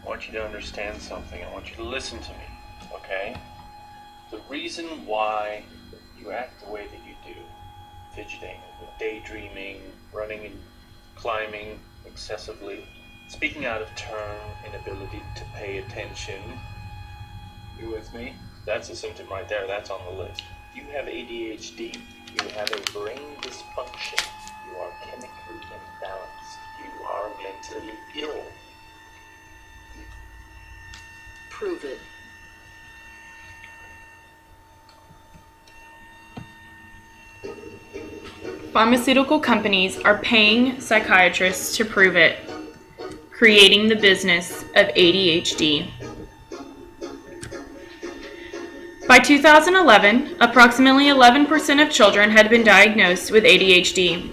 want you to understand something. I want you to listen to me, okay? The reason why you act the way that you do, fidgeting, daydreaming, running and climbing excessively, speaking out of turn, inability to pay attention. You with me? That's a symptom right there. That's on the list. You have ADHD. You have a brain dysfunction. You are chemically imbalanced. You are mentally ill. Prove it. Pharmaceutical companies are paying psychiatrists to prove it, creating the business of ADHD. By 2011, approximately 11% of children had been diagnosed with ADHD.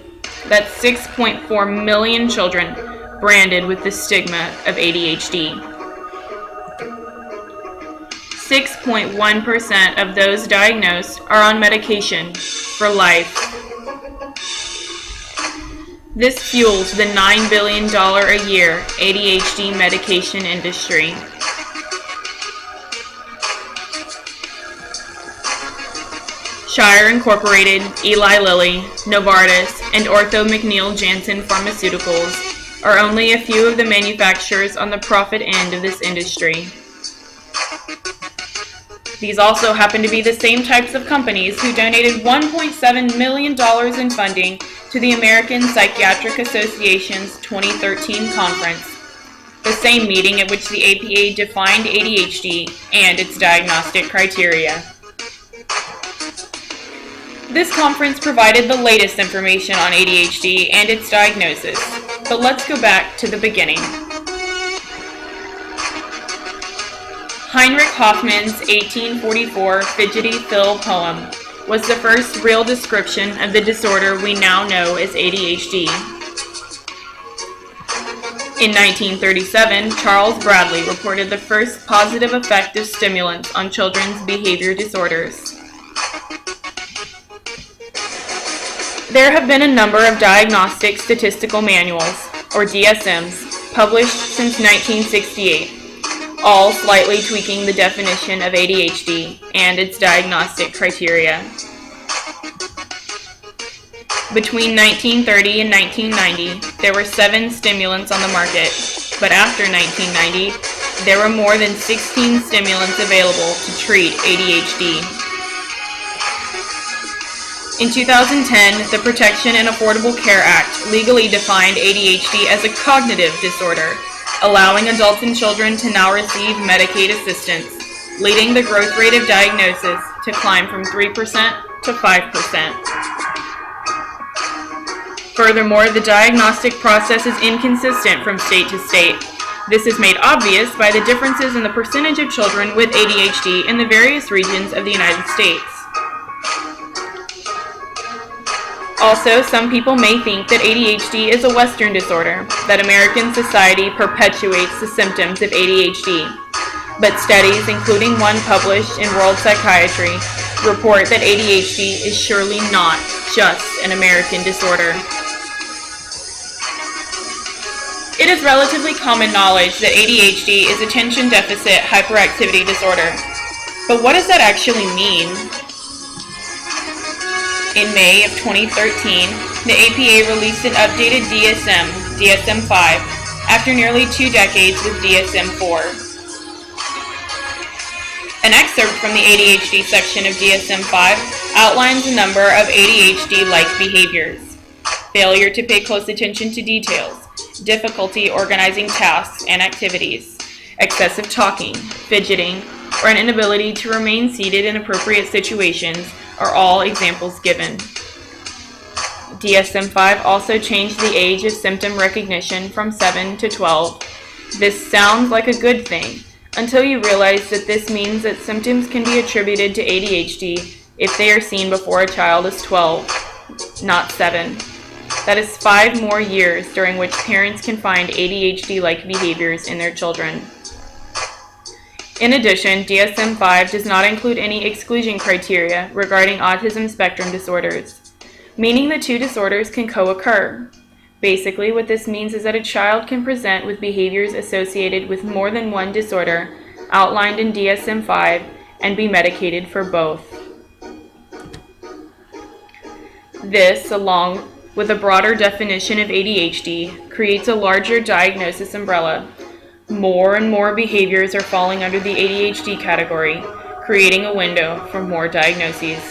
That's 6.4 million children branded with the stigma of ADHD. 6.1% of those diagnosed are on medication for life. This fuels the $9 billion a year ADHD medication industry. Shire Incorporated, Eli Lilly, Novartis, and Ortho McNeil Janssen Pharmaceuticals are only a few of the manufacturers on the profit end of this industry. These also happen to be the same types of companies who donated $1.7 million in funding to the American Psychiatric Association's 2013 conference, the same meeting at which the APA defined ADHD and its diagnostic criteria. This conference provided the latest information on ADHD and its diagnosis, but let's go back to the beginning. Heinrich Hoffmann's 1844 Fidgety Phil poem was the first real description of the disorder we now know as ADHD. In 1937, Charles Bradley reported the first positive effect of stimulants on children's behavior disorders. There have been a number of diagnostic statistical manuals, or DSMs, published since 1968, all slightly tweaking the definition of ADHD and its diagnostic criteria. Between 1930 and 1990, there were 7 stimulants on the market, but after 1990, there were more than 16 stimulants available to treat ADHD. In 2010, the Protection and Affordable Care Act legally defined ADHD as a cognitive disorder, allowing adults and children to now receive Medicaid assistance, leading the growth rate of diagnosis to climb from 3% to 5%. Furthermore, the diagnostic process is inconsistent from state to state. This is made obvious by the differences in the percentage of children with ADHD in the various regions of the United States. Also, some people may think that ADHD is a Western disorder, that American society perpetuates the symptoms of ADHD. But studies, including one published in World Psychiatry, report that ADHD is surely not just an American disorder. It is relatively common knowledge that ADHD is attention deficit hyperactivity disorder. But what does that actually mean? In May of 2013, the APA released an updated DSM, DSM-5, after nearly 2 decades with DSM-4. An excerpt from the ADHD section of DSM-5 outlines a number of ADHD-like behaviors: failure to pay close attention to details, difficulty organizing tasks and activities, excessive talking, fidgeting, or an inability to remain seated in appropriate situations are all examples given. DSM-5 also changed the age of symptom recognition from 7 to 12. This sounds like a good thing, until you realize that this means that symptoms can be attributed to ADHD if they are seen before a child is 12, not 7. That is 5 more years during which parents can find ADHD-like behaviors in their children. In addition, DSM-5 does not include any exclusion criteria regarding autism spectrum disorders, meaning the 2 disorders can co-occur. Basically, what this means is that a child can present with behaviors associated with more than one disorder outlined in DSM-5 and be medicated for both. This, along with a broader definition of ADHD, creates a larger diagnosis umbrella. More and more behaviors are falling under the ADHD category, creating a window for more diagnoses.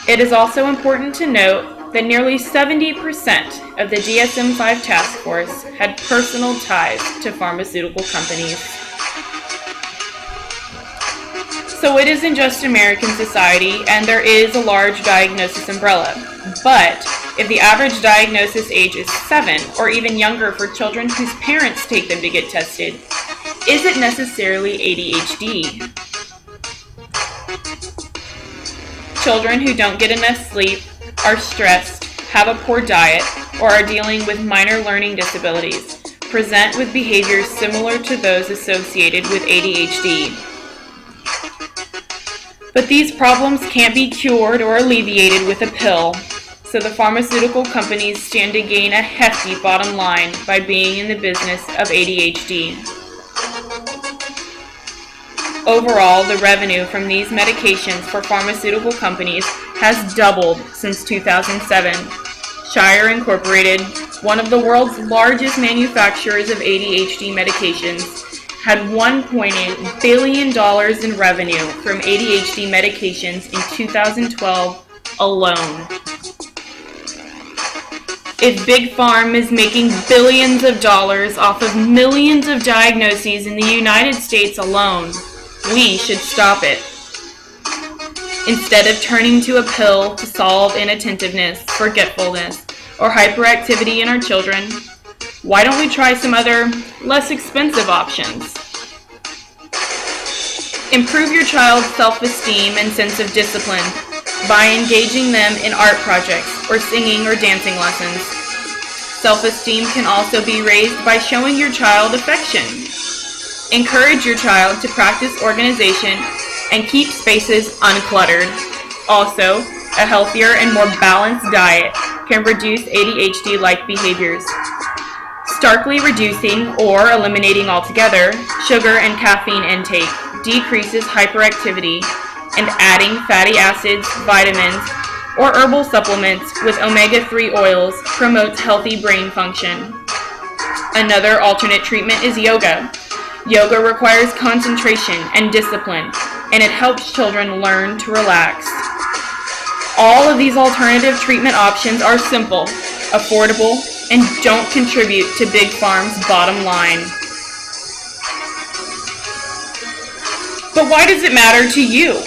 It is also important to note that nearly 70% of the DSM-5 task force had personal ties to pharmaceutical companies. So it isn't just American society, and there is a large diagnosis umbrella. But if the average diagnosis age is 7 or even younger for children whose parents take them to get tested, is it necessarily ADHD? Children who don't get enough sleep, are stressed, have a poor diet, or are dealing with minor learning disabilities present with behaviors similar to those associated with ADHD. But these problems can't be cured or alleviated with a pill, so the pharmaceutical companies stand to gain a hefty bottom line by being in the business of ADHD. Overall, the revenue from these medications for pharmaceutical companies has doubled since 2007. Shire Incorporated, one of the world's largest manufacturers of ADHD medications, had $1.8 billion in revenue from ADHD medications in 2012 alone. If Big Pharma is making billions of dollars off of millions of diagnoses in the United States alone, we should stop it. Instead of turning to a pill to solve inattentiveness, forgetfulness, or hyperactivity in our children, why don't we try some other, less expensive options? Improve your child's self-esteem and sense of discipline by engaging them in art projects or singing or dancing lessons. Self-esteem can also be raised by showing your child affection. Encourage your child to practice organization and keep spaces uncluttered. Also, a healthier and more balanced diet can reduce ADHD-like behaviors. Starkly reducing or eliminating altogether sugar and caffeine intake decreases hyperactivity, and adding fatty acids, vitamins, or herbal supplements with omega-3 oils promotes healthy brain function. Another alternate treatment is yoga. Yoga requires concentration and discipline, and it helps children learn to relax. All of these alternative treatment options are simple, affordable, and don't contribute to Big Pharma's bottom line. But why does it matter to you?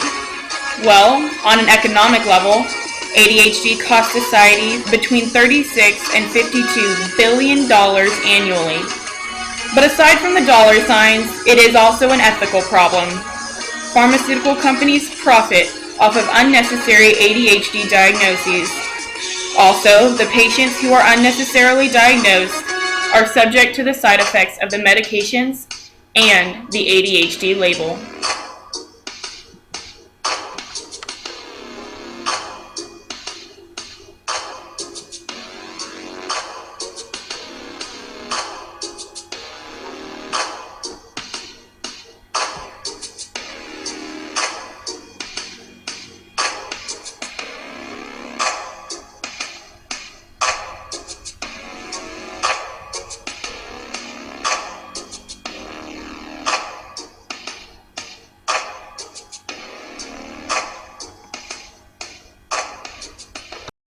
Well, on an economic level, ADHD costs society between $36 and $52 billion annually. But aside from the dollar signs, it is also an ethical problem. Pharmaceutical companies profit off of unnecessary ADHD diagnoses. Also, the patients who are unnecessarily diagnosed are subject to the side effects of the medications and the ADHD label.